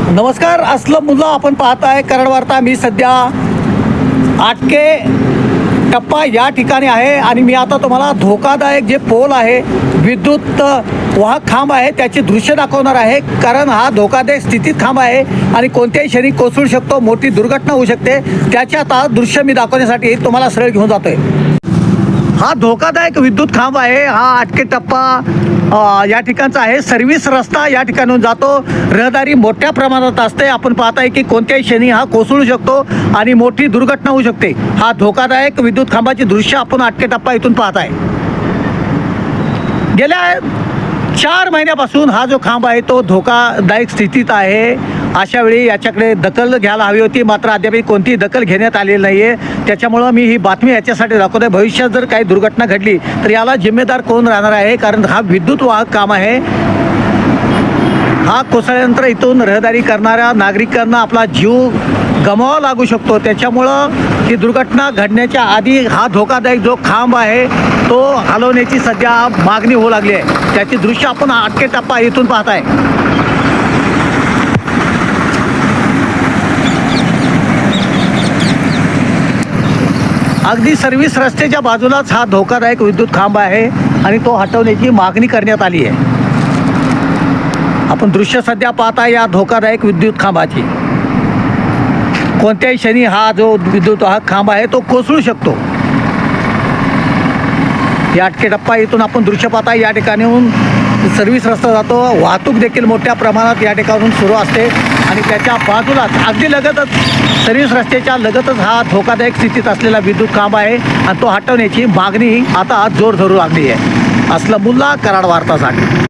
नमस्कार, असलम मुल्ला आपण पाहत आहे कराड वार्ता. मी सध्या आटके टप्पा या ठिकाणी आहे आणि मी आता तुम्हाला धोकादायक जे पोल आहे, विद्युत वाहक खांब आहे, त्याची दृश्य दाखवणार आहे. कारण हा धोकादायक स्थितीत खांब आहे आणि कोणत्याही क्षणी कोसळू शकतो, मोठी दुर्घटना होऊ शकते. त्याचे आता दृश्य मी दाखवण्यासाठी तुम्हाला सरळ घेऊन जातोय. हा धोकादायक विद्युत खांब आहे. हा आटके टप्पा या ठिकाणचा आहे. सर्व्हिस रस्ता या ठिकाणून जातो. रहदारी मोठ्या प्रमाणात असते. आपण पाहत आहे की कोणत्याही क्षणी हा कोसळू शकतो आणि मोठी दुर्घटना होऊ शकते. हा धोकादायक विद्युत खांबाची दृश्य आपण आटके टप्पा इथून पाहत आहे. गेल्या 4 महिन्यापासून हा जो खांब आहे तो धोकादायक स्थितीत आहे. अशा वेळी याच्याकडे दखल घ्यायला हवी होती, मात्र अद्याप कोणतीही दखल घेण्यात आलेली नाही आहे. त्याच्यामुळं मी ही बातमी याच्यासाठी दाखवत आहे. भविष्यात जर काही दुर्घटना घडली तर याला जिम्मेदार कोण राहणार आहे? कारण हा विद्युत वाहक काम आहे. हा कोसळल्यानंतर इथून रहदारी करणाऱ्या नागरिकांना आपला जीव गमवावा लागू शकतो. त्याच्यामुळं ही दुर्घटना घडण्याच्या आधी हा धोकादायक जो खांब आहे तो हलवण्याची सध्या मागणी होऊ लागली आहे. त्याची दृश्य आपण आटके टप्पा इथून पाहत आहे. अगदी सर्व्हिस रस्त्याच्या बाजूलाच हा धोकादायक विद्युत खांब आहे आणि तो हटवण्याची मागणी करण्यात आली आहे. आपण दृश्य सध्या पाहता या धोकादायक विद्युत खांबाची. कोणत्याही क्षणी हा जो विद्युत खांब आहे तो कोसळू शकतो. या आटके टप्पा इथून आपण दृश्य पाहता. या ठिकाणून सर्व्हिस रस्ता जातो. वाहतूक देखील मोठ्या प्रमाणात या ठिकाणून सुरू असते आणि त्याच्या बाजूलाच अगदी लगतच सर्व्हिस रस्त्याच्या लगतच हा धोकादायक स्थितीत असलेला विद्युत खांब आहे आणि तो हटवण्याची मागणी आता जोर धरू लागली आहे. असलम मुल्ला, कराड वार्तासाठी.